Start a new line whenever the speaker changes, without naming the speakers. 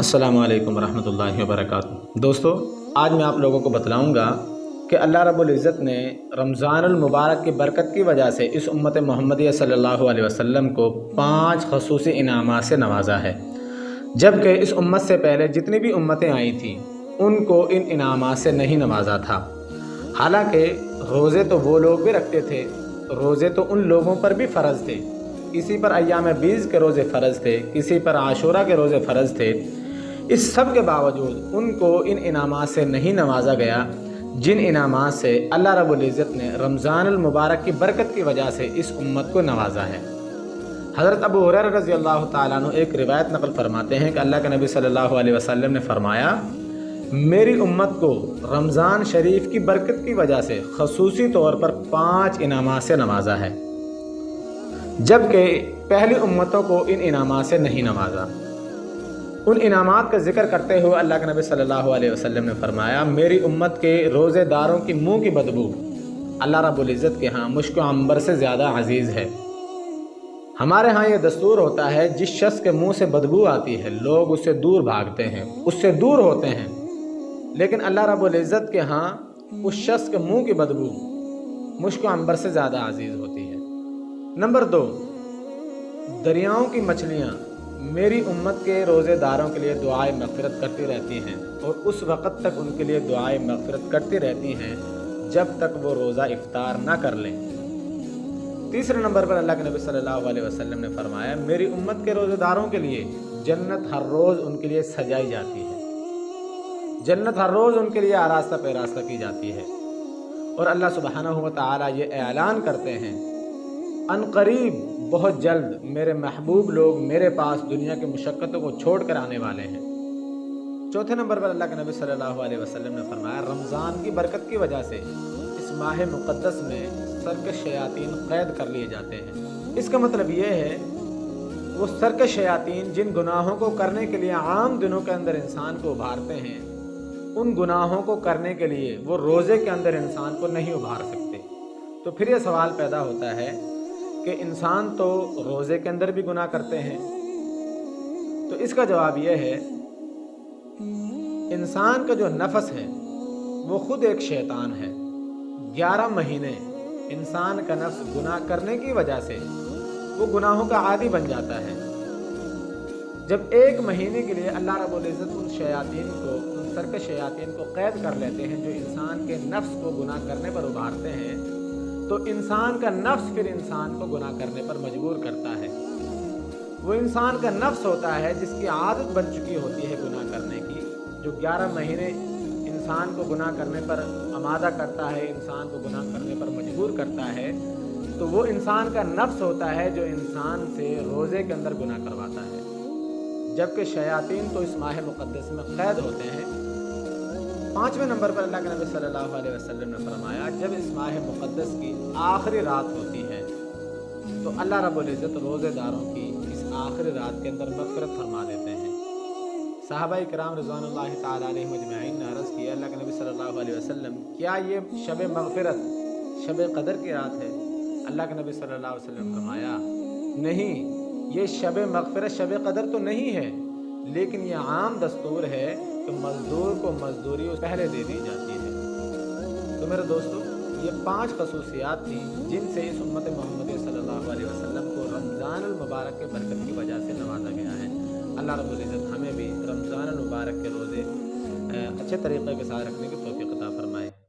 अस्सलामु अलैकुम रहमतुल्लाहि व बरकातुहू। दोस्तों, आज मैं आप लोगों को बतलाऊँगा कि अल्लाह रब्बुल इज़्ज़त ने रमज़ानुल मुबारक की बरकत की वजह से इस उम्मत मोहम्मदिया सल्लल्लाहु अलैहि वसल्लम को 5 ख़ुसूसी इनामात से नवाजा है, जबकि इस उम्मत से पहले जितनी भी उम्मतें आई थीं उनको इन इनामात से नहीं नवाजा था। हालांकि रोज़े तो वो लोग भी रखते थे, रोज़े तो उन लोगों पर भी फ़र्ज़ थे। किसी पर अय्याम बीज़ के रोज़े फ़र्ज़ थे, किसी पर आशूरा के रोज़े फ़र्ज़ थे। इस सब के बावजूद उनको इन इनामात से नहीं नवाजा गया जिन इनामात से अल्लाह रब्बुल इज़्ज़त ने रमज़ानुल मुबारक की बरकत की वजह से इस उम्मत को नवाजा है। हज़रत अबू हुरैरा रज़ी अल्लाह ताला अन्हु एक रिवायत नक़ल फरमाते हैं कि अल्लाह के नबी सल्लल्लाहु अलैहि वसल्लम ने फरमाया, मेरी उम्मत को रमज़ान शरीफ की बरकत की वजह से ख़ुसूसी तौर पर 5 इनामात से नवाजा है, जबकि पहली उम्मतों को इन इनामात से नहीं नवाजा। उन इनामात का जिक्र करते हुए अल्लाह के नबी सल्लल्लाहु अलैहि वसल्लम ने फरमाया, मेरी उम्मत के रोज़ेदारों की मुंह की बदबू अल्लाह रब्बुल इज़्ज़त के यहाँ मुश्क अंबर से ज़्यादा अजीज़ है। हमारे यहाँ ये दस्तूर होता है, जिस शख्स के मुंह से बदबू आती है लोग उससे दूर भागते हैं, उससे दूर होते हैं, लेकिन अल्लाह रब्बुल इज़्ज़त के यहाँ उस शख्स के मुंह की बदबू मुश्क अंबर से ज़्यादा अजीज़ होती है। नंबर 2, दरियाओं की मछलियाँ मेरी उम्मत के रोज़ेदारों के लिए दुआए मग़फ़िरत करती रहती हैं और उस वक़्त तक उनके लिए दुआए मग़फ़िरत करती रहती हैं जब तक वो रोज़ा इफ्तार ना कर लें। तीसरे नंबर पर अल्लाह के नबी सल्लल्लाहु अलैहि वसल्लम ने फरमाया, मेरी उम्मत के रोज़ेदारों के लिए जन्नत हर रोज़ उनके लिए सजाई जाती है, जन्नत हर रोज़ उनके लिए आरास्ता पैरास्ता की जाती है। और अल्लाह सुब्हानहू व तआला ये ऐलान करते हैं, अनक़रीब बहुत जल्द मेरे महबूब लोग मेरे पास दुनिया की मुशक्क़तों को छोड़ कर आने वाले हैं। चौथे नंबर पर अल्लाह के नबी सल्लल्लाहु अलैहि वसल्लम ने फरमाया, रमज़ान की बरकत की वजह से इस माह मुक़द्दस में सरकश शयातीन क़ैद कर लिए जाते हैं। इसका मतलब ये है, वो सरकश शयातीन जिन गुनाहों को करने के लिए आम दिनों के अंदर इंसान को उभारते हैं, उन गुनाहों को करने के लिए वो रोज़े के अंदर इंसान को नहीं उभार सकते। तो फिर ये सवाल पैदा होता है कि इंसान तो रोज़े के अंदर भी गुनाह करते हैं। तो इसका जवाब यह है, इंसान का जो नफ्स है वो खुद एक शैतान है। 11 महीने इंसान का नफ्स गुनाह करने की वजह से वो गुनाहों का आदी बन जाता है। जब 1 महीने के लिए अल्लाह रब्बुल इज़्ज़त उन शयातीन को, उन सरकश शयातीन को कैद कर लेते हैं जो इंसान के नफ्स को गुनाह करने पर उभारते हैं, तो इंसान का नफ्स फिर इंसान को गुनाह करने पर मजबूर करता है। वो इंसान का नफ्स होता है जिसकी आदत बन चुकी होती है गुनाह करने की, जो 11 महीने इंसान को गुनाह करने पर आमादा करता है, इंसान को गुनाह करने पर मजबूर करता है। तो वो इंसान का नफ्स होता है जो इंसान से रोज़े के अंदर गुनाह करवाता है, जबकि शयातीन तो इस माह मुक़द्दस में क़ैद होते हैं। 5वें नंबर पर अल्लाह के नबी सल्लल्लाहु अलैहि वसल्लम ने फरमाया, जब इस माह मुक़द्दस की आखिरी रात होती है तो अल्लाह रब्बुल इज़्ज़त रोज़ेदारों की इस आखिरी रात के अंदर मग़फ़िरत फरमा देते हैं। सहाबाए किराम रिज़वानुल्लाहि ताला अलैहिम अजमईन ने अर्ज़ किया, अल्लाह के नबी सल्लल्लाहु अलैहि वसल्लम, क्या ये शब मग़फ़िरत शब क़दर की रात है? अल्लाह के नबी सल्लल्लाहु अलैहि वसल्लम ने फरमाया, नहीं, ये शब मग़फ़िरत शब क़दर तो नहीं है, लेकिन ये आम दस्तूर है कि मज़दूर को मज़दूरी पहले दे दी जाती है। तो मेरे दोस्तों, ये 5 ख़ुसूसियात थी जिनसे इस उम्मत मोहम्मद सल्लल्लाहु अलैहि वसल्लम को रमज़ानुल मुबारक के बरकत की वजह से नवाजा गया है। अल्लाह रब्बुल इज़्ज़त हमें भी रमज़ानुल मुबारक के रोज़े अच्छे तरीक़े के साथ रखने की तौफ़ीक़